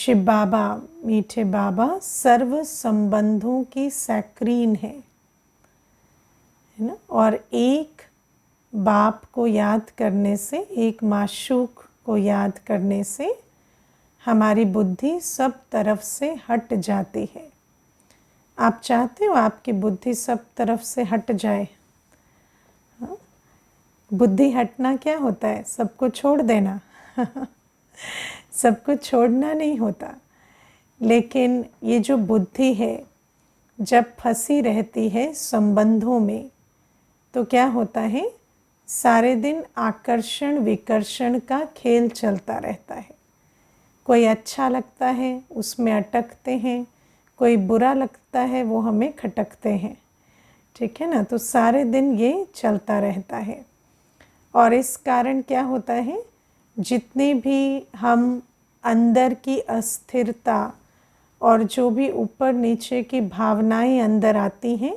शिव बाबा, मीठे बाबा सर्व संबंधों की सैक्रीन है ना। और एक बाप को याद करने से, एक माशूक को याद करने से हमारी बुद्धि सब तरफ से हट जाती है। आप चाहते हो आपकी बुद्धि सब तरफ से हट जाए? हाँ? बुद्धि हटना क्या होता है? सबको छोड़ देना सबको छोड़ना नहीं होता, लेकिन ये जो बुद्धि है जब फंसी रहती है संबंधों में तो क्या होता है, सारे दिन आकर्षण विकर्षण का खेल चलता रहता है। कोई अच्छा लगता है उसमें अटकते हैं, कोई बुरा लगता है वो हमें खटकते हैं, ठीक है ना। तो सारे दिन ये चलता रहता है और इस कारण क्या होता है, जितने भी हम अंदर की अस्थिरता और जो भी ऊपर नीचे की भावनाएं अंदर आती हैं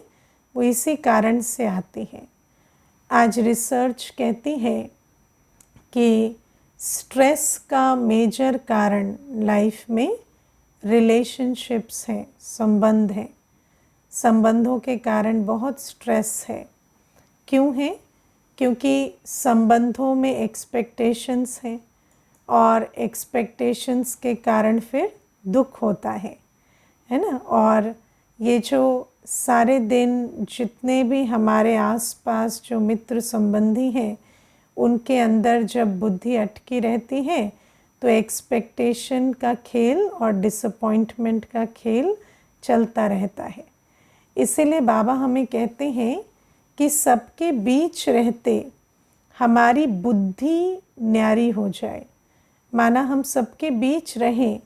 वो इसी कारण से आती हैं। आज रिसर्च कहती है कि स्ट्रेस का मेजर कारण लाइफ में रिलेशनशिप्स हैं, संबंध हैं। संबंधों के कारण बहुत स्ट्रेस है। क्यों है? क्योंकि संबंधों में एक्सपेक्टेशंस हैं और एक्सपेक्टेशंस के कारण फिर दुख होता है ना। और ये जो सारे दिन जितने भी हमारे आसपास जो मित्र संबंधी हैं उनके अंदर जब बुद्धि अटकी रहती है तो एक्सपेक्टेशन का खेल और डिसअपॉइंटमेंट का खेल चलता रहता है। इसीलिए बाबा हमें कहते हैं कि सबके बीच रहते हमारी बुद्धि न्यारी हो जाए। माना हम सबके बीच रहें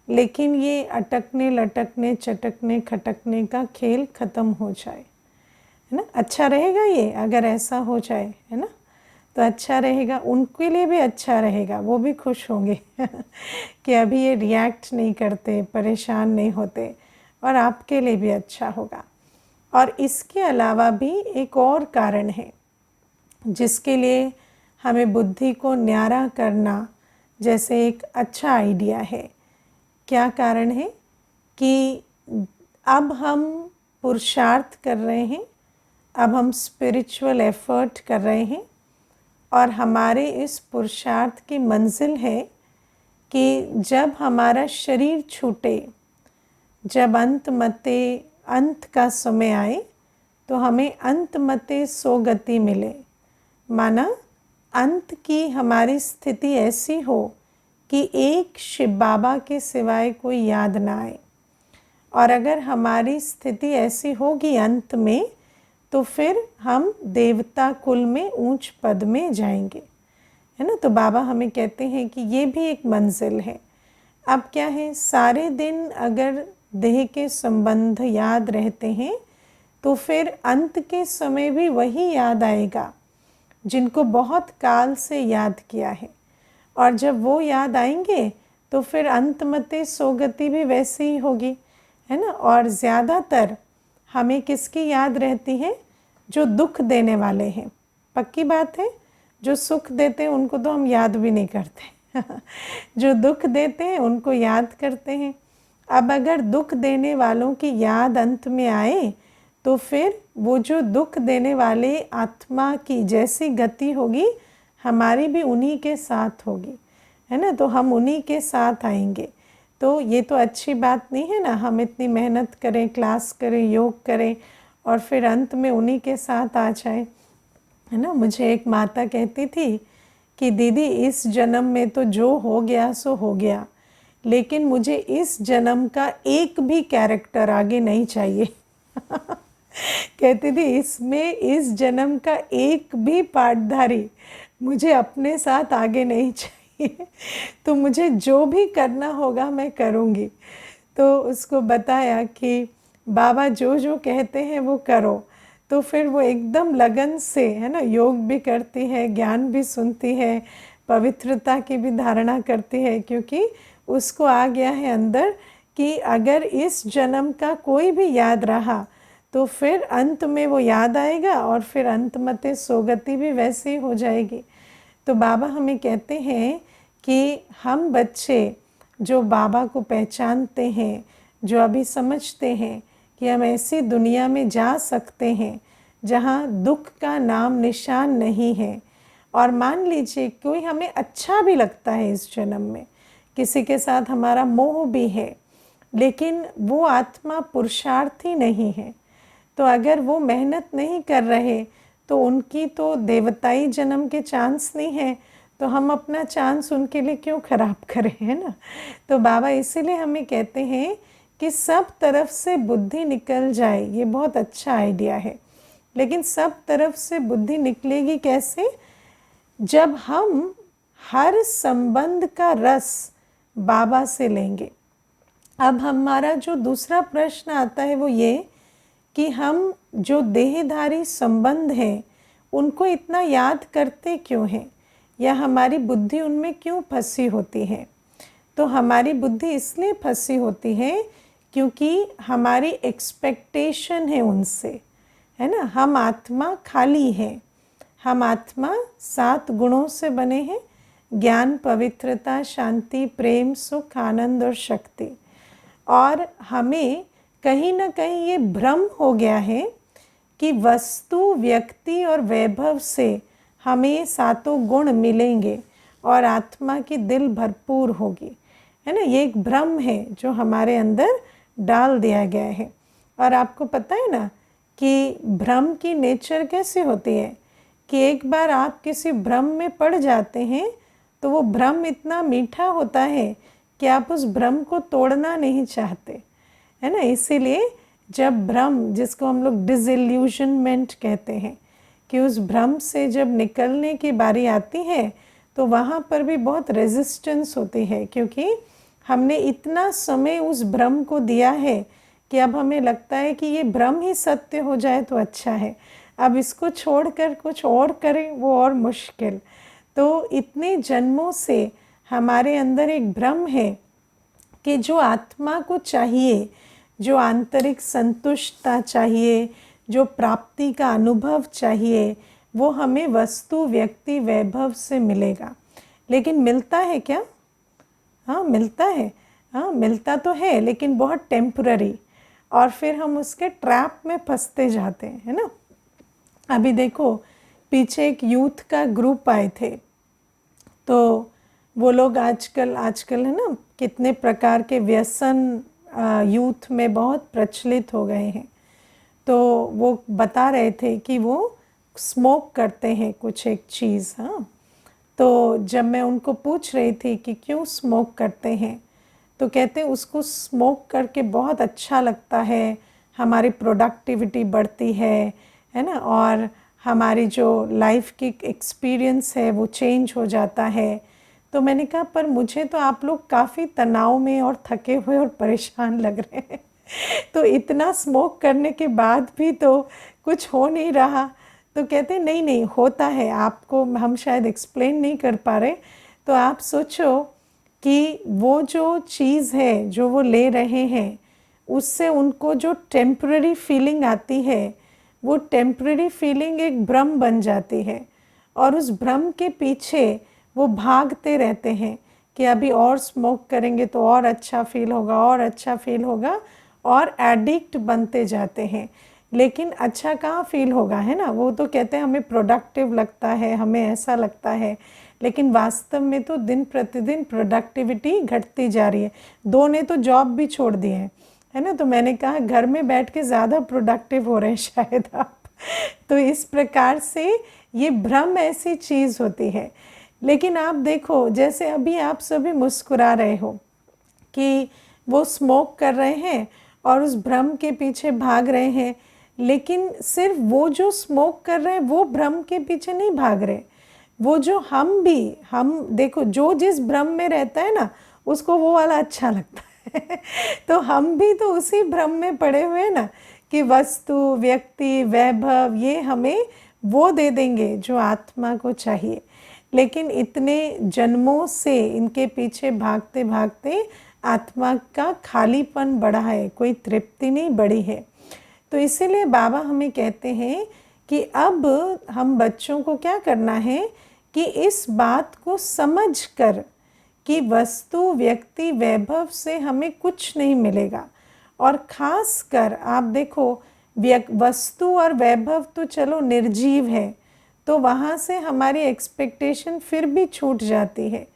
लेकिन ये अटकने लटकने चटकने खटकने का खेल ख़त्म हो जाए, है ना। अच्छा रहेगा ये अगर ऐसा हो जाए, है ना, तो अच्छा रहेगा, उनके लिए भी अच्छा रहेगा, वो भी खुश होंगे कि अभी ये रिएक्ट नहीं करते, परेशान नहीं होते, और आपके लिए भी अच्छा होगा। और इसके अलावा भी एक और कारण है जिसके लिए हमें बुद्धि को न्यारा करना जैसे एक अच्छा आइडिया है। क्या कारण है कि अब हम पुरुषार्थ कर रहे हैं, अब हम स्पिरिचुअल एफर्ट कर रहे हैं और हमारे इस पुरुषार्थ की मंजिल है कि जब हमारा शरीर छूटे, जब अंत का समय आए तो हमें अंतमते सो गति मिले। माना अंत की हमारी स्थिति ऐसी हो कि एक शिव बाबा के सिवाय कोई याद ना आए। और अगर हमारी स्थिति ऐसी होगी अंत में तो फिर हम देवता कुल में ऊंच पद में जाएंगे, है ना। तो बाबा हमें कहते हैं कि ये भी एक मंजिल है। अब क्या है, सारे दिन अगर देह के संबंध याद रहते हैं तो फिर अंत के समय भी वही याद आएगा जिनको बहुत काल से याद किया है। और जब वो याद आएंगे तो फिर अंतमते सोगति भी वैसी ही होगी, है ना। और ज़्यादातर हमें किसकी याद रहती है? जो दुख देने वाले हैं। पक्की बात है, जो सुख देते हैं उनको तो हम याद भी नहीं करते जो दुख देते हैं उनको याद करते हैं। अब अगर दुख देने वालों की याद अंत में आए तो फिर वो जो दुख देने वाले आत्मा की जैसी गति होगी हमारी भी उन्हीं के साथ होगी, है ना। तो हम उन्हीं के साथ आएंगे। तो ये तो अच्छी बात नहीं है ना, हम इतनी मेहनत करें, क्लास करें, योग करें और फिर अंत में उन्हीं के साथ आ जाए, है ना। मुझे एक माता कहती थी कि दीदी इस जन्म में तो जो हो गया सो हो गया, लेकिन मुझे इस जन्म का एक भी कैरेक्टर आगे नहीं चाहिए कहती थी इसमें इस जन्म का एक भी पार्टधारी मुझे अपने साथ आगे नहीं चाहिए तो मुझे जो भी करना होगा मैं करूँगी। तो उसको बताया कि बाबा जो जो कहते हैं वो करो, तो फिर वो एकदम लगन से, है ना, योग भी करती है, ज्ञान भी सुनती है, पवित्रता की भी धारणा करती है, क्योंकि उसको आ गया है अंदर कि अगर इस जन्म का कोई भी याद रहा तो फिर अंत में वो याद आएगा और फिर अंतमते सोगति भी वैसे ही हो जाएगी। तो बाबा हमें कहते हैं कि हम बच्चे जो बाबा को पहचानते हैं, जो अभी समझते हैं कि हम ऐसी दुनिया में जा सकते हैं जहाँ दुख का नाम निशान नहीं है। और मान लीजिए कोई हमें अच्छा भी लगता है इस जन्म में, किसी के साथ हमारा मोह भी है, लेकिन वो आत्मा पुरुषार्थी नहीं है, तो अगर वो मेहनत नहीं कर रहे तो उनकी तो देवताई जन्म के चांस नहीं है, तो हम अपना चांस उनके लिए क्यों खराब करें, है ना। तो बाबा इसीलिए हमें कहते हैं कि सब तरफ से बुद्धि निकल जाए, ये बहुत अच्छा आइडिया है। लेकिन सब तरफ से बुद्धि निकलेगी कैसे? जब हम हर संबंध का रस बाबा से लेंगे। अब हमारा जो दूसरा प्रश्न आता है वो ये कि हम जो देहधारी संबंध हैं उनको इतना याद करते क्यों हैं, या हमारी बुद्धि उनमें क्यों फंसी होती है। तो हमारी बुद्धि इसलिए फंसी होती है क्योंकि हमारी एक्सपेक्टेशन है उनसे, है ना। हम आत्मा खाली है, हम आत्मा 7 गुणों से बने हैं, ज्ञान, पवित्रता, शांति, प्रेम, सुख, आनंद और शक्ति। और हमें कहीं ना कहीं ये भ्रम हो गया है कि वस्तु, व्यक्ति और वैभव से हमें 7 गुण मिलेंगे और आत्मा की दिल भरपूर होगी, है ना। ये एक भ्रम है जो हमारे अंदर डाल दिया गया है। और आपको पता है ना कि भ्रम की नेचर कैसी होती है कि एक बार आप किसी भ्रम में पड़ जाते हैं तो वो भ्रम इतना मीठा होता है कि आप उस भ्रम को तोड़ना नहीं चाहते, है ना। इसीलिए जब भ्रम, जिसको हम लोग डिसइल्यूशनमेंट कहते हैं, कि उस भ्रम से जब निकलने की बारी आती है तो वहाँ पर भी बहुत रेजिस्टेंस होती है, क्योंकि हमने इतना समय उस भ्रम को दिया है कि अब हमें लगता है कि ये भ्रम ही सत्य हो जाए तो अच्छा है, अब इसको छोड़कर कुछ और करें वो और मुश्किल। तो इतने जन्मों से हमारे अंदर एक भ्रम है कि जो आत्मा को चाहिए, जो आंतरिक संतुष्टता चाहिए, जो प्राप्ति का अनुभव चाहिए, वो हमें वस्तु, व्यक्ति, वैभव से मिलेगा। लेकिन मिलता है क्या? हाँ मिलता है, हाँ मिलता तो है, लेकिन बहुत टेम्पररी, और फिर हम उसके ट्रैप में फंसते जाते हैं, है ना। अभी देखो, पीछे एक यूथ का ग्रुप आए थे, तो वो लोग आजकल है ना, कितने प्रकार के व्यसन यूथ में बहुत प्रचलित हो गए हैं। तो वो बता रहे थे कि वो स्मोक करते हैं कुछ एक चीज़। हाँ, तो जब मैं उनको पूछ रही थी कि क्यों स्मोक करते हैं, तो कहते हैं उसको स्मोक करके बहुत अच्छा लगता है, हमारी प्रोडक्टिविटी बढ़ती है ना, और हमारी जो लाइफ की एक्सपीरियंस है वो चेंज हो जाता है। तो मैंने कहा पर मुझे तो आप लोग काफ़ी तनाव में और थके हुए और परेशान लग रहे हैं तो इतना स्मोक करने के बाद भी तो कुछ हो नहीं रहा। तो कहते नहीं नहीं होता है, आपको हम शायद एक्सप्लेन नहीं कर पा रहे। तो आप सोचो कि वो जो चीज़ है जो वो ले रहे हैं, उससे उनको जो टेम्पररी फीलिंग आती है, वो टेम्पररी फीलिंग एक भ्रम बन जाती है, और उस भ्रम के पीछे वो भागते रहते हैं कि अभी और स्मोक करेंगे तो और अच्छा फील होगा, और अच्छा फील होगा, और एडिक्ट बनते जाते हैं। लेकिन अच्छा कहाँ फील होगा, है ना। वो तो कहते हैं हमें प्रोडक्टिव लगता है, हमें ऐसा लगता है, लेकिन वास्तव में तो दिन प्रतिदिन प्रोडक्टिविटी घटती जा रही है। 2 ने तो जॉब भी छोड़ दी है ना। तो मैंने कहा घर में बैठ के ज़्यादा प्रोडक्टिव हो रहे हैं शायद आप तो इस प्रकार से ये भ्रम ऐसी चीज़ होती है। लेकिन आप देखो, जैसे अभी आप सभी मुस्कुरा रहे हो कि वो स्मोक कर रहे हैं और उस भ्रम के पीछे भाग रहे हैं, लेकिन सिर्फ वो जो स्मोक कर रहे हैं वो भ्रम के पीछे नहीं भाग रहे, वो जो हम देखो, जो जिस भ्रम में रहता है ना उसको वो वाला अच्छा लगता है तो हम भी तो उसी भ्रम में पड़े हुए हैं ना कि वस्तु, व्यक्ति, वैभव ये हमें वो दे देंगे जो आत्मा को चाहिए। लेकिन इतने जन्मों से इनके पीछे भागते भागते आत्मा का खालीपन बढ़ा है, कोई तृप्ति नहीं बढ़ी है। तो इसीलिए बाबा हमें कहते हैं कि अब हम बच्चों को क्या करना है कि इस बात को समझ कर कि वस्तु व्यक्ति वैभव से हमें कुछ नहीं मिलेगा। और ख़ास कर आप देखो, वस्तु और वैभव तो चलो निर्जीव है, तो वहाँ से हमारी एक्सपेक्टेशन फिर भी छूट जाती है,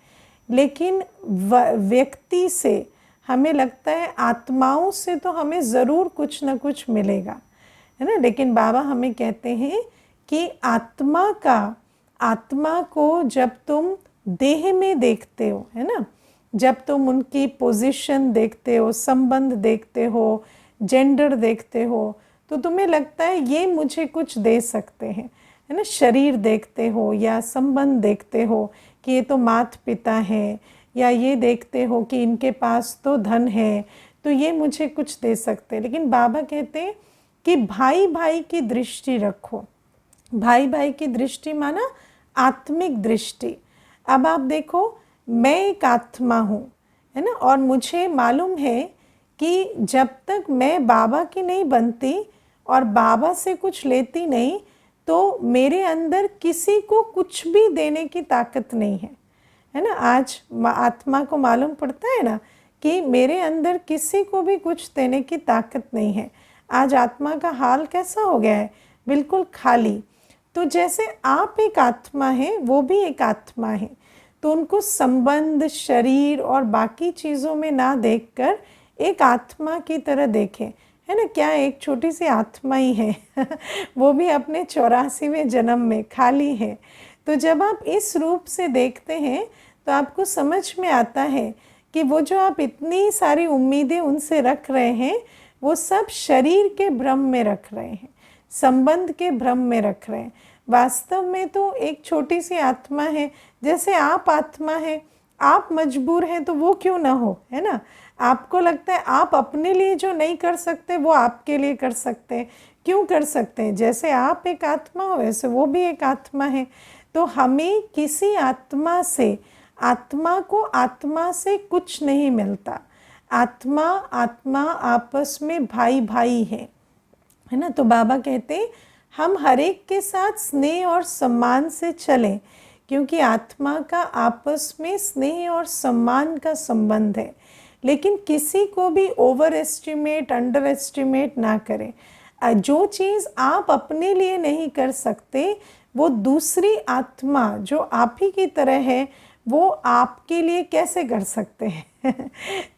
लेकिन व्यक्ति से हमें लगता है, आत्माओं से तो हमें ज़रूर कुछ ना कुछ मिलेगा, है ना। लेकिन बाबा हमें कहते हैं कि आत्मा को जब तुम देह में देखते हो, है ना, जब तुम उनकी पोजीशन देखते हो, संबंध देखते हो, जेंडर देखते हो, तो तुम्हें लगता है ये मुझे कुछ दे सकते हैं, है ना। शरीर देखते हो या संबंध देखते हो कि ये तो माता पिता हैं, या ये देखते हो कि इनके पास तो धन है, तो ये मुझे कुछ दे सकते हैं। लेकिन बाबा कहते हैं कि भाई भाई की दृष्टि रखो। भाई भाई की दृष्टि माना आत्मिक दृष्टि। अब आप देखो, मैं एक आत्मा हूँ, है ना, और मुझे मालूम है कि जब तक मैं बाबा की नहीं बनती और बाबा से कुछ लेती नहीं, तो मेरे अंदर किसी को कुछ भी देने की ताकत नहीं है ना। आज आत्मा को मालूम पड़ता है ना कि मेरे अंदर किसी को भी कुछ देने की ताकत नहीं है। आज आत्मा का हाल कैसा हो गया है, बिल्कुल खाली। तो जैसे आप एक आत्मा हैं, वो भी एक आत्मा है, तो उनको संबंध, शरीर और बाकी चीज़ों में ना देखकर एक आत्मा की तरह देखें, है ना। क्या एक छोटी सी आत्मा ही है वो भी अपने 84वें जन्म में खाली है। तो जब आप इस रूप से देखते हैं तो आपको समझ में आता है कि वो जो आप इतनी सारी उम्मीदें उनसे रख रहे हैं, वो सब शरीर के भ्रम में रख रहे हैं, संबंध के भ्रम में रख रहे हैं। वास्तव में तो एक छोटी सी आत्मा है, जैसे आप आत्मा है, आप मजबूर हैं तो वो क्यों ना हो, है ना। आपको लगता है आप अपने लिए जो नहीं कर सकते वो आपके लिए कर सकते हैं, क्यों कर सकते हैं। जैसे आप एक आत्मा हो वैसे वो भी एक आत्मा है। तो हमें किसी आत्मा को आत्मा से कुछ नहीं मिलता। आत्मा आपस में भाई भाई है ना। तो बाबा कहते हैं हम हर एक के साथ स्नेह और सम्मान से चलें, क्योंकि आत्मा का आपस में स्नेह और सम्मान का संबंध है। लेकिन किसी को भी ओवर एस्टिमेट, अंडर एस्टिमेट ना करें। जो चीज़ आप अपने लिए नहीं कर सकते, वो दूसरी आत्मा जो आप ही की तरह है, वो आपके लिए कैसे कर सकते हैं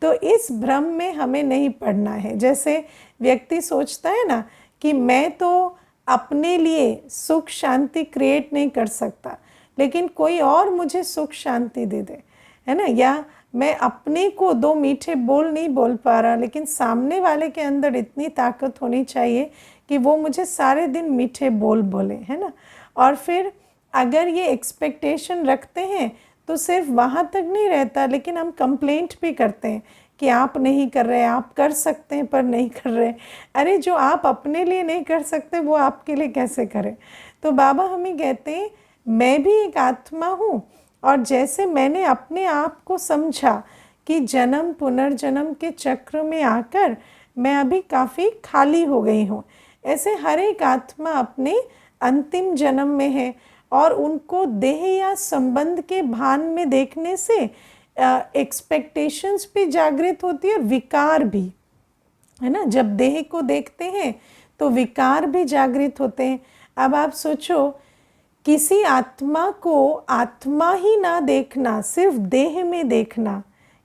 तो इस भ्रम में हमें नहीं पड़ना है। जैसे व्यक्ति सोचता है ना कि मैं तो अपने लिए सुख शांति क्रिएट नहीं कर सकता, लेकिन कोई और मुझे सुख शांति दे दे, है ना। या मैं अपने को 2 मीठे बोल नहीं बोल पा रहा, लेकिन सामने वाले के अंदर इतनी ताकत होनी चाहिए कि वो मुझे सारे दिन मीठे बोल बोले, है ना। और फिर अगर ये एक्सपेक्टेशन रखते हैं तो सिर्फ वहाँ तक नहीं रहता, लेकिन हम कंप्लेंट भी करते हैं कि आप नहीं कर रहे, आप कर सकते हैं पर नहीं कर रहे। अरे जो आप अपने लिए नहीं कर सकते वो आपके लिए कैसे करें। तो बाबा हमें कहते हैं मैं भी एक आत्मा हूँ, और जैसे मैंने अपने आप को समझा कि जन्म पुनर्जन्म के चक्र में आकर मैं अभी काफ़ी खाली हो गई हूँ, ऐसे हर एक आत्मा अपने अंतिम जन्म में है, और उनको देह या संबंध के भान में देखने से एक्सपेक्टेशंस भी जागृत होती है, विकार भी, है ना। जब देह को देखते हैं तो विकार भी जागृत होते हैं। अब आप सोचो, किसी आत्मा को आत्मा ही ना देखना, सिर्फ देह में देखना,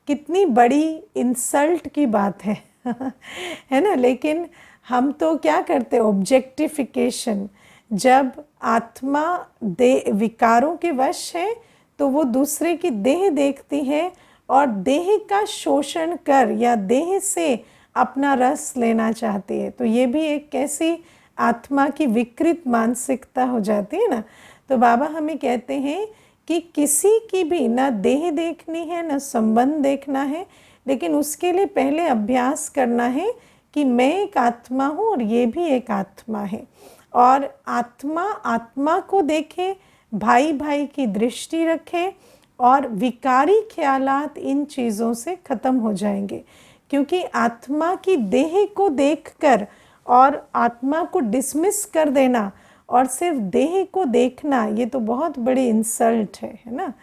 कितनी बड़ी इंसल्ट की बात है है ना। लेकिन हम तो क्या करते हैं, ऑब्जेक्टिफिकेशन। जब आत्मा विकारों के वश है तो वो दूसरे की देह देखती है और देह का शोषण कर या देह से अपना रस लेना चाहती है। तो ये भी एक कैसी आत्मा की विकृत मानसिकता हो जाती है ना। तो बाबा हमें कहते हैं कि किसी की भी ना देह देखनी है ना संबंध देखना है, लेकिन उसके लिए पहले अभ्यास करना है कि मैं एक आत्मा हूँ और ये भी एक आत्मा है। और आत्मा को देखे, भाई भाई की दृष्टि रखे, और विकारी ख्यालात इन चीज़ों से ख़त्म हो जाएंगे। क्योंकि आत्मा की देह को देखकर और आत्मा को डिसमिस कर देना और सिर्फ देह को देखना, ये तो बहुत बड़ी इंसल्ट है ना।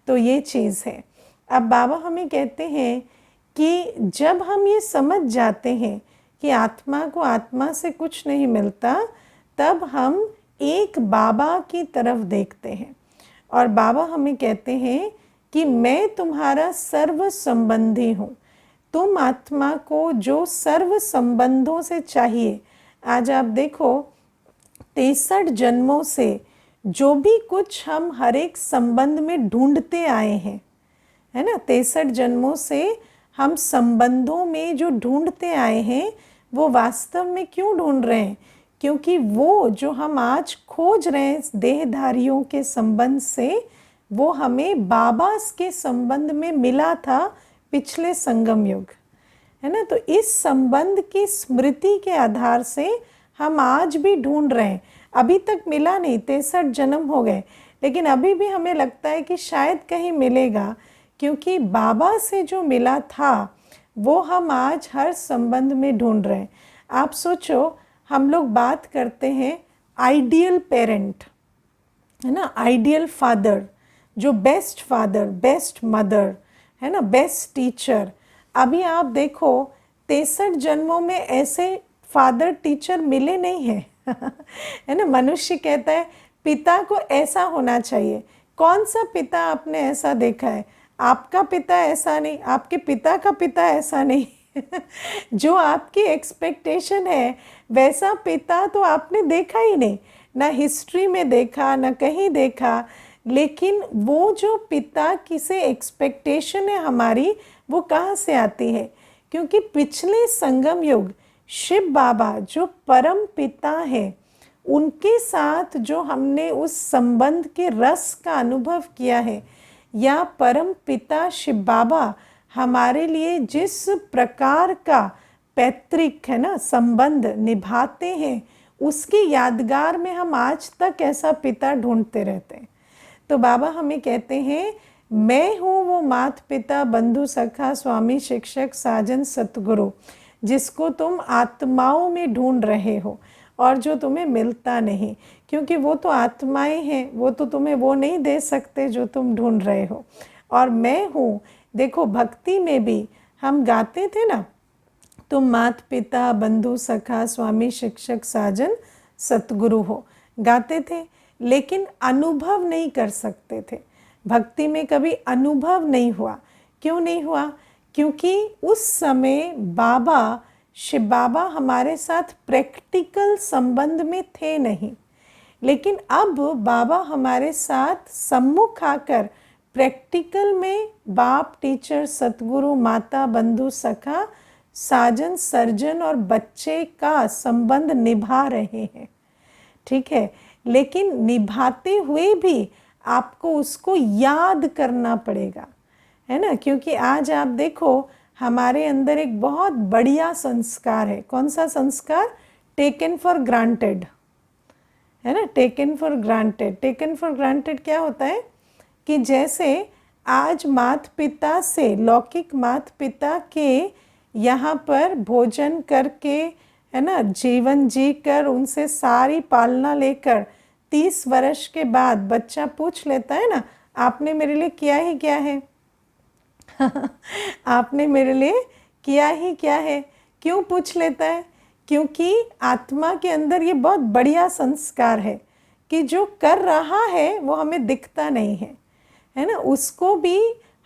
तो ये चीज़ है। अब बाबा हमें कहते हैं कि जब हम ये समझ जाते हैं कि आत्मा को आत्मा से कुछ नहीं मिलता, तब हम एक बाबा की तरफ देखते हैं और बाबा हमें कहते हैं कि मैं तुम्हारा सर्व संबंधी हूँ। तुम आत्मा को जो सर्व संबंधों से चाहिए, आज आप देखो 63 जन्मों से जो भी कुछ हम हर एक संबंध में ढूंढते आए हैं, है ना, 63 जन्मों से हम संबंधों में जो ढूंढते आए हैं, वो वास्तव में क्यों ढूंढ रहे हैं? क्योंकि वो जो हम आज खोज रहे हैं देहधारियों के संबंध से, वो हमें बाबा के संबंध में मिला था पिछले संगम युग, है ना। तो इस संबंध की स्मृति के आधार से हम आज भी ढूंढ रहे हैं। अभी तक मिला नहीं, 63 जन्म हो गए, लेकिन अभी भी हमें लगता है कि शायद कहीं मिलेगा, क्योंकि बाबा से जो मिला था वो हम आज हर संबंध में ढूंढ रहे हैं। आप सोचो, हम लोग बात करते हैं आइडियल पेरेंट, है ना, आइडियल फादर, जो बेस्ट फादर, बेस्ट मदर, है ना, बेस्ट टीचर। अभी आप देखो 63 जन्मों में ऐसे फादर टीचर मिले नहीं हैं है ना। मनुष्य कहता है पिता को ऐसा होना चाहिए। कौन सा पिता आपने ऐसा देखा है? आपका पिता ऐसा नहीं, आपके पिता का पिता ऐसा नहीं जो आपकी एक्सपेक्टेशन है वैसा पिता तो आपने देखा ही नहीं, ना हिस्ट्री में देखा, ना कहीं देखा। लेकिन वो जो पिता की से एक्सपेक्टेशन है हमारी, वो कहाँ से आती है? क्योंकि पिछले संगम युग शिव बाबा जो परम पिता है, उनके साथ जो हमने उस संबंध के रस का अनुभव किया है, या परम पिता शिव बाबा हमारे लिए जिस प्रकार का पैतृक, है ना, संबंध निभाते हैं, उसकी यादगार में हम आज तक ऐसा पिता ढूंढते रहते हैं। तो बाबा हमें कहते हैं, मैं हूँ वो माता पिता बंधु सखा स्वामी शिक्षक साजन सतगुरु, जिसको तुम आत्माओं में ढूंढ रहे हो और जो तुम्हें मिलता नहीं, क्योंकि वो तो आत्माएं हैं, वो तो तुम्हें वो नहीं दे सकते जो तुम ढूंढ रहे हो। और मैं हूँ, देखो भक्ति में भी हम गाते थे ना, तुम माता पिता बंधु सखा स्वामी शिक्षक साजन सतगुरु हो, गाते थे, लेकिन अनुभव नहीं कर सकते थे। भक्ति में कभी अनुभव नहीं हुआ। क्यों नहीं हुआ? क्योंकि उस समय बाबा, शिव बाबा हमारे साथ प्रैक्टिकल संबंध में थे नहीं। लेकिन अब बाबा हमारे साथ सम्मुख आकर प्रैक्टिकल में बाप, टीचर, सतगुरु, माता, बंधु, सखा, साजन, सर्जन और बच्चे का संबंध निभा रहे हैं। ठीक है, लेकिन निभाते हुए भी आपको उसको याद करना पड़ेगा, है ना। क्योंकि आज आप देखो हमारे अंदर एक बहुत बढ़िया संस्कार है। कौन सा संस्कार? टेकन फॉर ग्रांटेड, है ना। Taken for granted, taken for granted क्या होता है कि जैसे आज माता पिता से, लौकिक माता पिता के यहाँ पर भोजन करके, है ना, जीवन जी कर, उनसे सारी पालना लेकर 30 वर्ष के बाद बच्चा पूछ लेता है ना, आपने मेरे लिए किया ही क्या है आपने मेरे लिए किया ही क्या है? क्यों पूछ लेता है? क्योंकि आत्मा के अंदर ये बहुत बढ़िया संस्कार है कि जो कर रहा है वो हमें दिखता नहीं है, है ना। उसको भी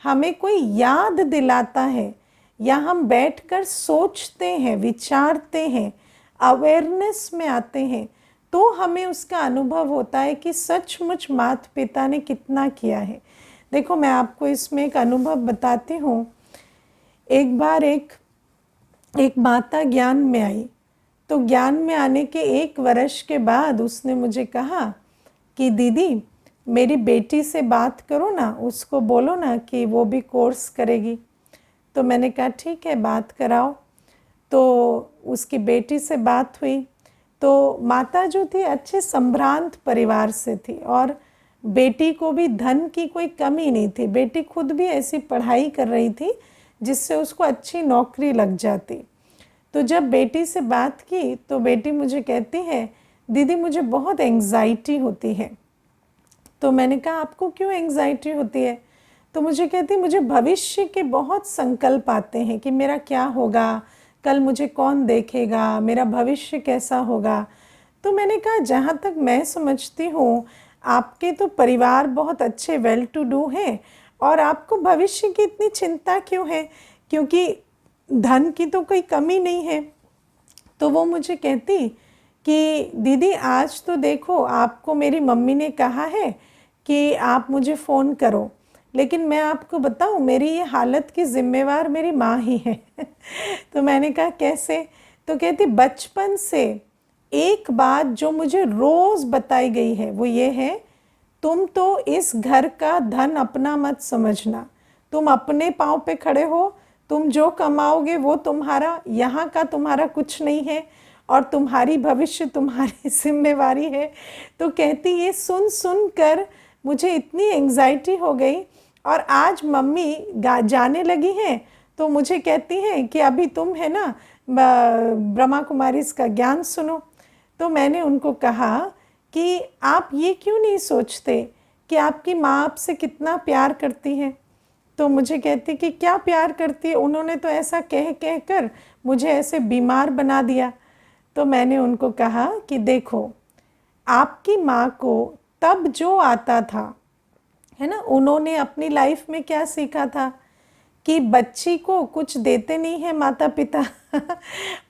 हमें कोई याद दिलाता है, या हम बैठकर सोचते हैं, विचारते हैं, अवेयरनेस में आते हैं, तो हमें उसका अनुभव होता है कि सचमुच माता पिता ने कितना किया है। देखो मैं आपको इसमें एक अनुभव बताती हूँ। एक बार एक माता ज्ञान में आई, तो ज्ञान में आने के 1 वर्ष के बाद उसने मुझे कहा कि दीदी मेरी बेटी से बात करो ना, उसको बोलो ना कि वो भी कोर्स करेगी। तो मैंने कहा ठीक है, बात कराओ। तो उसकी बेटी से बात हुई। तो माता जो थी अच्छे संभ्रांत परिवार से थी और बेटी को भी धन की कोई कमी नहीं थी। बेटी खुद भी ऐसी पढ़ाई कर रही थी जिससे उसको अच्छी नौकरी लग जाती। तो जब बेटी से बात की तो बेटी मुझे कहती है, दीदी मुझे बहुत एंग्जाइटी होती है। तो मैंने कहा आपको क्यों एंग्जाइटी होती है? तो मुझे कहती मुझे भविष्य के बहुत संकल्प आते हैं कि मेरा क्या होगा, कल मुझे कौन देखेगा, मेरा भविष्य कैसा होगा। तो मैंने कहा जहाँ तक मैं समझती हूँ आपके तो परिवार बहुत अच्छे वेल टू डू हैं और आपको भविष्य की इतनी चिंता क्यों है, क्योंकि धन की तो कोई कमी नहीं है। तो वो मुझे कहती कि दीदी आज तो देखो आपको मेरी मम्मी ने कहा है कि आप मुझे फ़ोन करो, लेकिन मैं आपको बताऊं मेरी ये हालत की ज़िम्मेवार मेरी माँ ही है। तो मैंने कहा कैसे? तो कहती बचपन से एक बात जो मुझे रोज़ बताई गई है वो ये है, तुम तो इस घर का धन अपना मत समझना, तुम अपने पाँव पे खड़े हो, तुम जो कमाओगे वो तुम्हारा, यहाँ का तुम्हारा कुछ नहीं है और तुम्हारी भविष्य तुम्हारी जिम्मेवारी है। तो कहती ये सुन सुन कर मुझे इतनी एंग्जाइटी हो गई और आज मम्मी जाने लगी हैं तो मुझे कहती हैं कि अभी तुम है ना ब्रह्मा कुमारी इसका ज्ञान सुनो। तो मैंने उनको कहा कि आप ये क्यों नहीं सोचते कि आपकी माँ आपसे कितना प्यार करती है। तो मुझे कहती कि क्या प्यार करती है, उन्होंने तो ऐसा कह कह कर मुझे ऐसे बीमार बना दिया। तो मैंने उनको कहा कि देखो आपकी माँ को तब जो आता था है ना, उन्होंने अपनी लाइफ में क्या सीखा था कि बच्ची को कुछ देते नहीं है माता पिता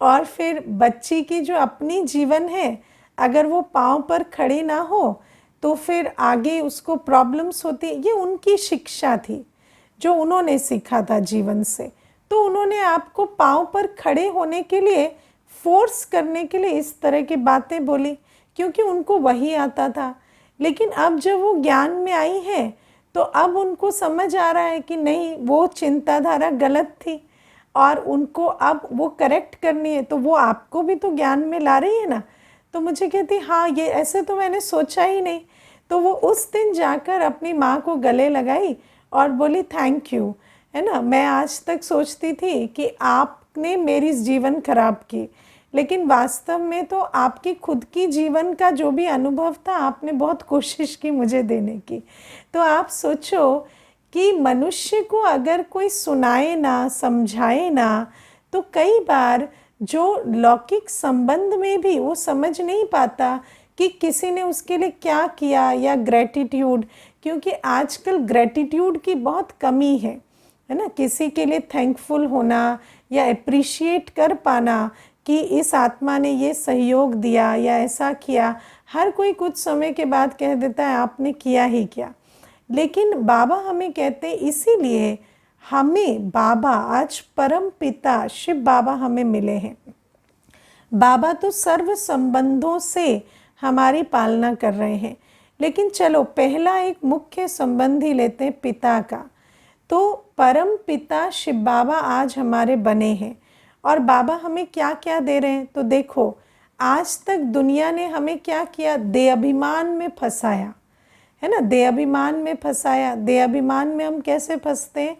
और फिर बच्ची की जो अपनी जीवन है अगर वो पाँव पर खड़ी ना हो तो फिर आगे उसको प्रॉब्लम्स होती। ये उनकी शिक्षा थी जो उन्होंने सीखा था जीवन से। तो उन्होंने आपको पाँव पर खड़े होने के लिए फोर्स करने के लिए इस तरह की बातें बोली क्योंकि उनको वही आता था। लेकिन अब जब वो ज्ञान में आई है तो अब उनको समझ आ रहा है कि नहीं वो चिंताधारा गलत थी और उनको अब वो करेक्ट करनी है। तो वो आपको भी तो ज्ञान में ला रही है ना। तो मुझे कहती हाँ ये ऐसे तो मैंने सोचा ही नहीं। तो वो उस दिन जाकर अपनी माँ को गले लगाई और बोली थैंक यू, है ना। मैं आज तक सोचती थी कि आपने मेरी जीवन खराब की, लेकिन वास्तव में तो आपकी खुद की जीवन का जो भी अनुभव था आपने बहुत कोशिश की मुझे देने की। तो आप सोचो कि मनुष्य को अगर कोई सुनाए ना समझाए ना तो कई बार जो लौकिक संबंध में भी वो समझ नहीं पाता कि किसी ने उसके लिए क्या किया या ग्रेटिट्यूड, क्योंकि आजकल ग्रेटिट्यूड की बहुत कमी है ना। किसी के लिए थैंकफुल होना या अप्रिशिएट कर पाना कि इस आत्मा ने ये सहयोग दिया या ऐसा किया, हर कोई कुछ समय के बाद कह देता है आपने किया ही क्या। लेकिन बाबा हमें कहते हैं, इसीलिए हमें बाबा आज परम पिता शिव बाबा हमें मिले हैं। बाबा तो सर्व संबंधों से हमारी पालना कर रहे हैं, लेकिन चलो पहला एक मुख्य संबंध ही लेते हैं पिता का। तो परम पिता शिव बाबा आज हमारे बने हैं और बाबा हमें क्या क्या दे रहे हैं। तो देखो आज तक दुनिया ने हमें क्या किया, देहाभिमान में फंसाया है ना, देहाभिमान में फंसाया। देहाभिमान में हम कैसे फंसते हैं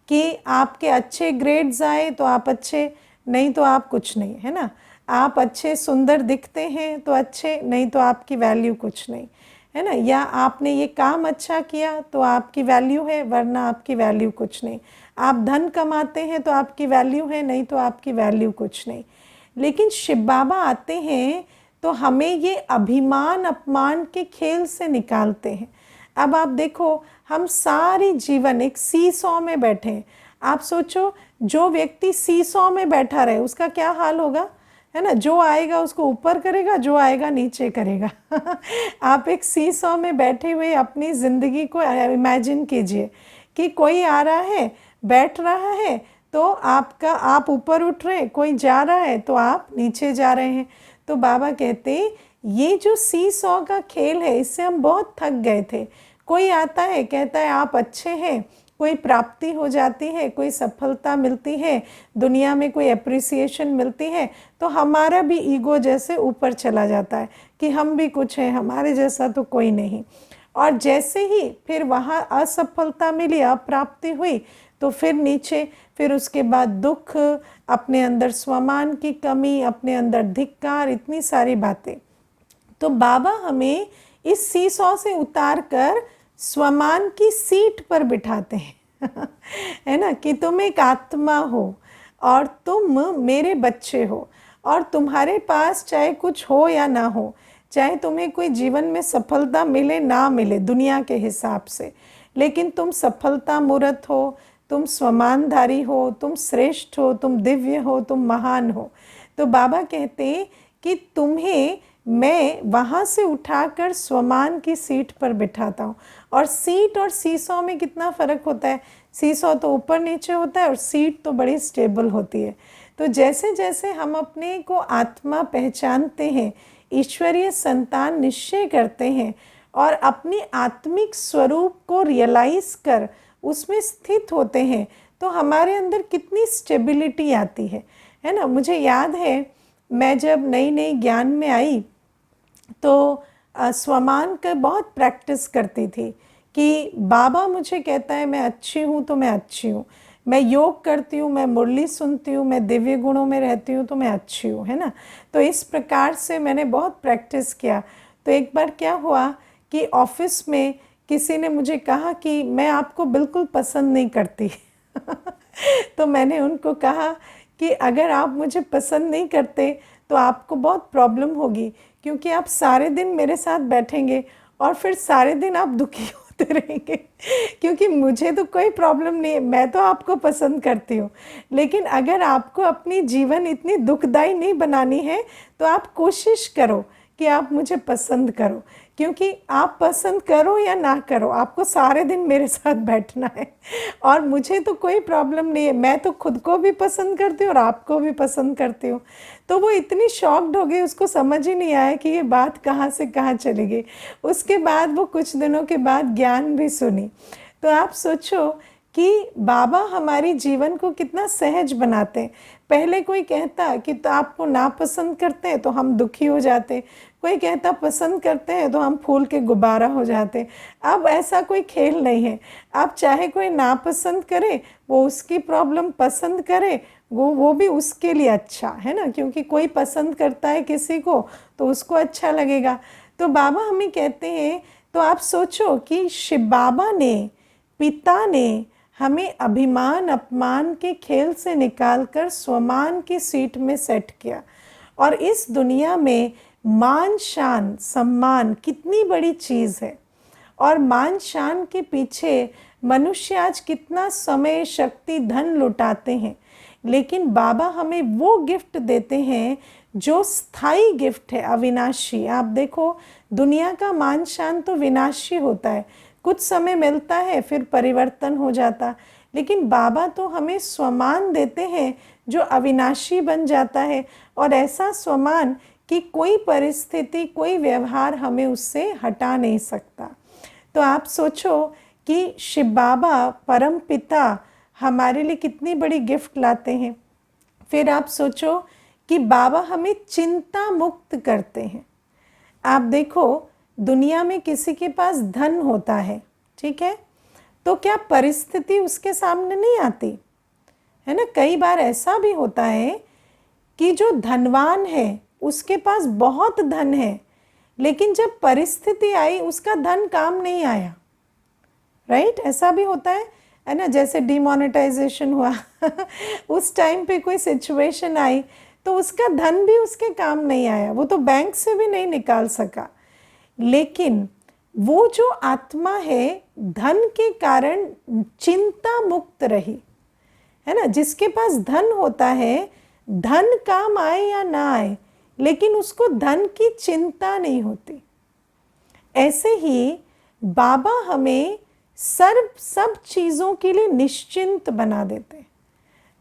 कि आपके अच्छे ग्रेड्स आए तो आप अच्छे, नहीं तो आप कुछ नहीं, है ना। आप अच्छे सुंदर दिखते हैं तो अच्छे, नहीं तो आपकी वैल्यू कुछ नहीं, है ना। या आपने ये काम अच्छा किया तो आपकी वैल्यू है, वरना आपकी वैल्यू कुछ नहीं। आप धन कमाते हैं तो आपकी वैल्यू है, नहीं तो आपकी वैल्यू कुछ नहीं। लेकिन शिव बाबा आते हैं तो हमें ये अभिमान अपमान के खेल से निकालते हैं। अब आप देखो हम सारी जीवन एक सीसॉ में बैठे हैं। आप सोचो जो व्यक्ति सीसॉ में बैठा रहे उसका क्या हाल होगा, है ना। जो आएगा उसको ऊपर करेगा, जो आएगा नीचे करेगा। आप एक सीसॉ में बैठे हुए अपनी ज़िंदगी को इमेजिन कीजिए कि कोई आ रहा है बैठ रहा है तो आपका आप ऊपर उठ रहे, कोई जा रहा है तो आप नीचे जा रहे हैं। तो बाबा कहते ये जो सीसॉ का खेल है इससे हम बहुत थक गए थे। कोई आता है कहता है आप अच्छे हैं, कोई प्राप्ति हो जाती है, कोई सफलता मिलती है, दुनिया में कोई अप्रिसिएशन मिलती है तो हमारा भी ईगो जैसे ऊपर चला जाता है कि हम भी कुछ हैं, हमारे जैसा तो कोई नहीं। और जैसे ही फिर वहाँ असफलता मिली, अप्राप्ति हुई तो फिर नीचे, फिर उसके बाद दुख, अपने अंदर स्वमान की कमी, अपने अंदर धिक्कार, इतनी सारी बातें। तो बाबा हमें इस सीसॉ से उतार कर स्वमान की सीट पर बिठाते हैं है ना, कि तुम एक आत्मा हो और तुम मेरे बच्चे हो, और तुम्हारे पास चाहे कुछ हो या ना हो, चाहे तुम्हें कोई जीवन में सफलता मिले ना मिले दुनिया के हिसाब से, लेकिन तुम सफलता मूर्त हो, तुम स्वमानधारी हो, तुम श्रेष्ठ हो, तुम दिव्य हो, तुम महान हो। तो बाबा कहते हैं कि तुम्हें मैं वहाँ से उठाकर स्वमान की सीट पर बिठाता हूँ। और सीट और सीसॉ में कितना फ़र्क होता है, सीसॉ तो ऊपर नीचे होता है और सीट तो बड़ी स्टेबल होती है। तो जैसे जैसे हम अपने को आत्मा पहचानते हैं, ईश्वरीय संतान निश्चय करते हैं और अपनी आत्मिक स्वरूप को रियलाइज़ कर उसमें स्थित होते हैं, तो हमारे अंदर कितनी स्टेबिलिटी आती है ना। मुझे याद है मैं जब नई नई ज्ञान में आई तो स्वमान का बहुत प्रैक्टिस करती थी कि बाबा मुझे कहता है मैं अच्छी हूँ तो मैं अच्छी हूँ, मैं योग करती हूँ, मैं मुरली सुनती हूँ, मैं दिव्य गुणों में रहती हूँ तो मैं अच्छी हूँ, है ना। तो इस प्रकार से मैंने बहुत प्रैक्टिस किया। तो एक बार क्या हुआ कि ऑफिस में किसी ने मुझे कहा कि मैं आपको बिल्कुल पसंद नहीं करती तो मैंने उनको कहा कि अगर आप मुझे पसंद नहीं करते तो आपको बहुत प्रॉब्लम होगी, क्योंकि आप सारे दिन मेरे साथ बैठेंगे और फिर सारे दिन आप दुखी होते रहेंगे क्योंकि मुझे तो कोई प्रॉब्लम नहीं है, मैं तो आपको पसंद करती हूँ, लेकिन अगर आपको अपनी जीवन इतनी दुखदाई नहीं बनानी है तो आप कोशिश करो कि आप मुझे पसंद करो, क्योंकि आप पसंद करो या ना करो आपको सारे दिन मेरे साथ बैठना है और मुझे तो कोई प्रॉब्लम नहीं है, मैं तो खुद को भी पसंद करती हूँ और आपको भी पसंद करती हूँ। तो वो इतनी शॉक्ड हो गई, उसको समझ ही नहीं आया कि ये बात कहाँ से कहाँ चली गई। उसके बाद वो कुछ दिनों के बाद ज्ञान भी सुनी। तो आप सोचो कि बाबा हमारी जीवन को कितना सहज बनाते हैं। पहले कोई कहता कि तो आपको नापसंद करते हैं तो हम दुखी हो जाते, कोई कहता पसंद करते हैं तो हम फूल के गुब्बारा हो जाते। अब ऐसा कोई खेल नहीं है, अब चाहे कोई नापसंद करे वो उसकी प्रॉब्लम, पसंद करे वो भी उसके लिए अच्छा है ना, क्योंकि कोई पसंद करता है किसी को तो उसको अच्छा लगेगा। तो बाबा हमें कहते हैं, तो आप सोचो कि शिव बाबा ने, पिता ने हमें अभिमान अपमान के खेल से निकालकर स्वमान की सीट में सेट किया, और इस दुनिया में मान शान सम्मान कितनी बड़ी चीज़ है, और मान शान के पीछे मनुष्य आज कितना समय शक्ति धन लुटाते हैं, लेकिन बाबा हमें वो गिफ्ट देते हैं जो स्थायी गिफ्ट है, अविनाशी। आप देखो दुनिया का मान शान तो विनाशी होता है, कुछ समय मिलता है फिर परिवर्तन हो जाता, लेकिन बाबा तो हमें स्वमान देते हैं जो अविनाशी बन जाता है, और ऐसा स्वमान कि कोई परिस्थिति कोई व्यवहार हमें उससे हटा नहीं सकता। तो आप सोचो कि शिव बाबा परम पिता हमारे लिए कितनी बड़ी गिफ्ट लाते हैं। फिर आप सोचो कि बाबा हमें चिंता मुक्त करते हैं। आप देखो दुनिया में किसी के पास धन होता है, ठीक है, तो क्या परिस्थिति उसके सामने नहीं आती है ना। कई बार ऐसा भी होता है कि जो धनवान है उसके पास बहुत धन है, लेकिन जब परिस्थिति आई उसका धन काम नहीं आया, राइट। ऐसा भी होता है ना, जैसे डिमोनेटाइजेशन हुआ उस टाइम पे कोई सिचुएशन आई तो उसका धन भी उसके काम नहीं आया, वो तो बैंक से भी नहीं निकाल सका। लेकिन वो जो आत्मा है धन के कारण चिंता मुक्त रही, है ना। जिसके पास धन होता है, धन काम आए या ना आए, लेकिन उसको धन की चिंता नहीं होती। ऐसे ही बाबा हमें सब चीज़ों के लिए निश्चिंत बना देते हैं।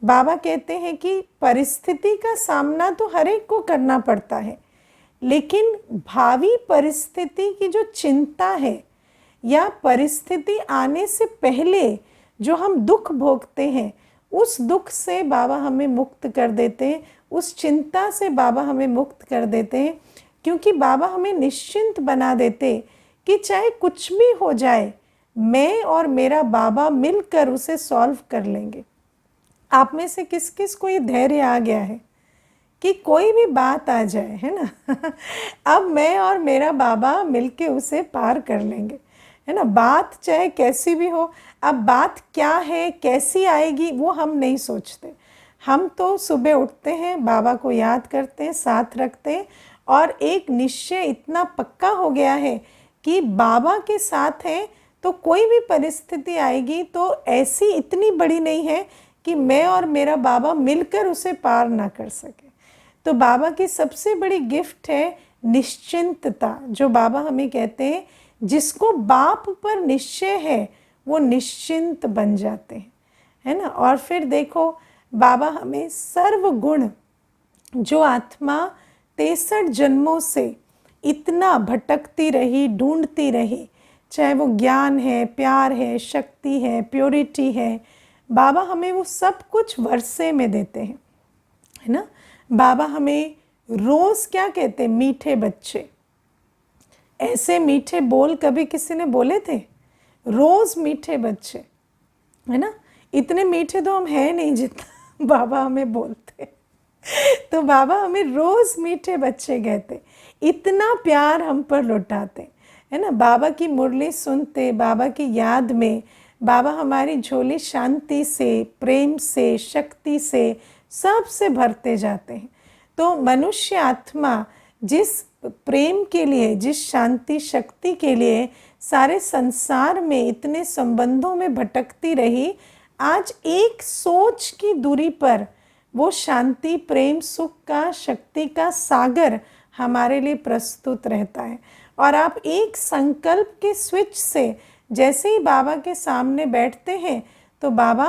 बाबा कहते हैं कि परिस्थिति का सामना तो हर एक को करना पड़ता है, लेकिन भावी परिस्थिति की जो चिंता है या परिस्थिति आने से पहले जो हम दुख भोगते हैं, उस दुख से बाबा हमें मुक्त कर देते हैं, उस चिंता से बाबा हमें मुक्त कर देते हैं, क्योंकि बाबा हमें निश्चिंत बना देते कि चाहे कुछ भी हो जाए मैं और मेरा बाबा मिलकर उसे सॉल्व कर लेंगे। आप में से किस किस को ये धैर्य आ गया है कि कोई भी बात आ जाए, है ना अब मैं और मेरा बाबा मिलके उसे पार कर लेंगे, है ना। बात चाहे कैसी भी हो, अब बात क्या है, कैसी आएगी, वो हम नहीं सोचते। हम तो सुबह उठते हैं, बाबा को याद करते हैं, साथ रखते हैं, और एक निश्चय इतना पक्का हो गया है कि बाबा के साथ हैं तो कोई भी परिस्थिति आएगी तो ऐसी इतनी बड़ी नहीं है कि मैं और मेरा बाबा मिलकर उसे पार ना कर सके। तो बाबा की सबसे बड़ी गिफ्ट है निश्चिंतता, जो बाबा हमें कहते हैं जिसको बाप पर निश्चय है वो निश्चिंत बन जाते हैं, है ना। और फिर देखो बाबा हमें सर्व गुण, जो आत्मा 63 जन्मों से इतना भटकती रही, ढूंढती रही, चाहे वो ज्ञान है, प्यार है, शक्ति है, प्योरिटी है, बाबा हमें वो सब कुछ वर्षे में देते हैं, है ना। बाबा हमें रोज़ क्या कहते हैं, मीठे बच्चे। ऐसे मीठे बोल कभी किसी ने बोले थे? रोज़ मीठे बच्चे, है ना। इतने मीठे तो हम हैं नहीं जितना बाबा हमें बोलते। तो बाबा हमें रोज़ मीठे बच्चे कहते, इतना प्यार हम पर लुटाते, है ना। बाबा की मुरली सुनते, बाबा की याद में बाबा हमारी झोली शांति से, प्रेम से, शक्ति से, सब से भरते जाते हैं। तो मनुष्य आत्मा जिस प्रेम के लिए, जिस शांति शक्ति के लिए सारे संसार में इतने संबंधों में भटकती रही, आज एक सोच की दूरी पर वो शांति, प्रेम, सुख का, शक्ति का सागर हमारे लिए प्रस्तुत रहता है। और आप एक संकल्प के स्विच से जैसे ही बाबा के सामने बैठते हैं तो बाबा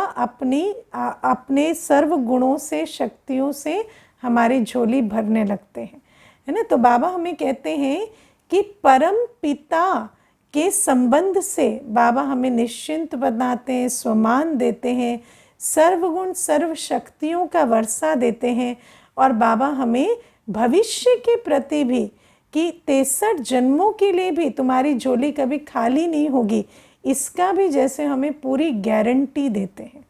अपने सर्व गुणों से, शक्तियों से हमारी झोली भरने लगते हैं, है ना। तो बाबा हमें कहते हैं कि परम पिता के संबंध से बाबा हमें निश्चिंत बनाते हैं, स्वमान देते हैं, सर्वगुण सर्व शक्तियों का वर्षा देते हैं। और बाबा हमें भविष्य के प्रति भी, कि 63 जन्मों के लिए भी तुम्हारी झोली कभी खाली नहीं होगी, इसका भी जैसे हमें पूरी गारंटी देते हैं,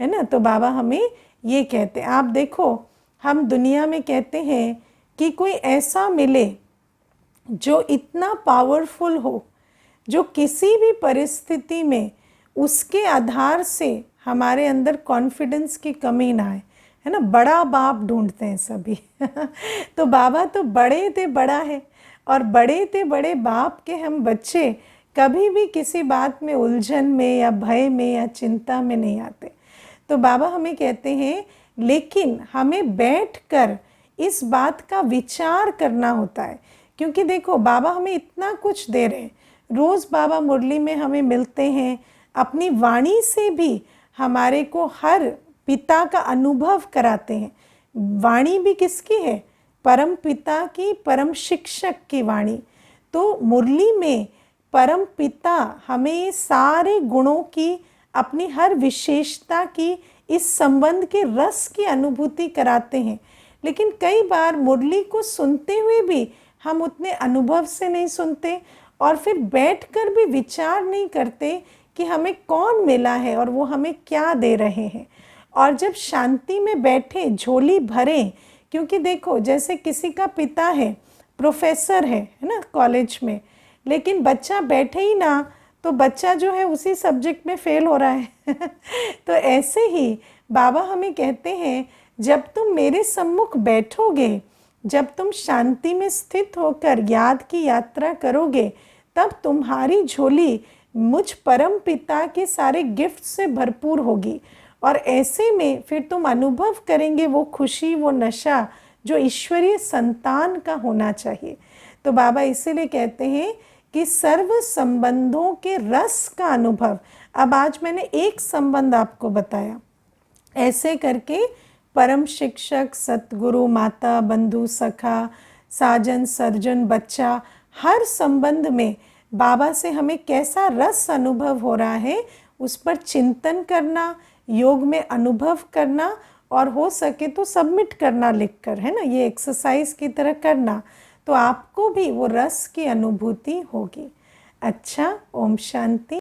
है ना। तो बाबा हमें ये कहते हैं। आप देखो, हम दुनिया में कहते हैं कि कोई ऐसा मिले जो इतना पावरफुल हो, जो किसी भी परिस्थिति में उसके आधार से हमारे अंदर कॉन्फिडेंस की कमी ना आए, है ना। बड़ा बाप ढूंढते हैं सभी तो बाबा तो बड़े थे बड़ा है, और बड़े थे बड़े बाप के हम बच्चे कभी भी किसी बात में उलझन में या भय में या चिंता में नहीं आते। तो बाबा हमें कहते हैं, लेकिन हमें बैठकर इस बात का विचार करना होता है, क्योंकि देखो बाबा हमें इतना कुछ दे रहे हैं। रोज़ बाबा मुरली में हमें मिलते हैं, अपनी वाणी से भी हमारे को हर पिता का अनुभव कराते हैं। वाणी भी किसकी है? परम पिता की, परम शिक्षक की वाणी। तो मुरली में परम पिता हमें सारे गुणों की, अपनी हर विशेषता की, इस संबंध के रस की अनुभूति कराते हैं। लेकिन कई बार मुरली को सुनते हुए भी हम उतने अनुभव से नहीं सुनते, और फिर बैठकर भी विचार नहीं करते कि हमें कौन मिला है और वो हमें क्या दे रहे हैं। और जब शांति में बैठे, झोली भरें, क्योंकि देखो जैसे किसी का पिता है, प्रोफेसर है ना, कॉलेज में, लेकिन बच्चा बैठे ही ना, तो बच्चा जो है उसी सब्जेक्ट में फेल हो रहा है तो ऐसे ही बाबा हमें कहते हैं, जब तुम मेरे सम्मुख बैठोगे, जब तुम शांति में स्थित होकर याद की यात्रा करोगे, तब तुम्हारी झोली मुझ परम पिता के सारे गिफ्ट से भरपूर होगी। और ऐसे में फिर तुम अनुभव करेंगे वो खुशी, वो नशा जो ईश्वरीय संतान का होना चाहिए। तो बाबा इसीलिए कहते हैं कि सर्व संबंधों के रस का अनुभव। अब आज मैंने एक संबंध आपको बताया, ऐसे करके परम शिक्षक, सतगुरु, माता, बंधु, सखा, साजन, सर्जन, बच्चा, हर संबंध में बाबा से हमें कैसा रस अनुभव हो रहा है, उस पर चिंतन करना, योग में अनुभव करना, और हो सके तो सबमिट करना लिखकर, है ना, ये एक्सरसाइज की तरह करना, तो आपको भी वो रस की अनुभूति होगी। अच्छा, ओम शांति।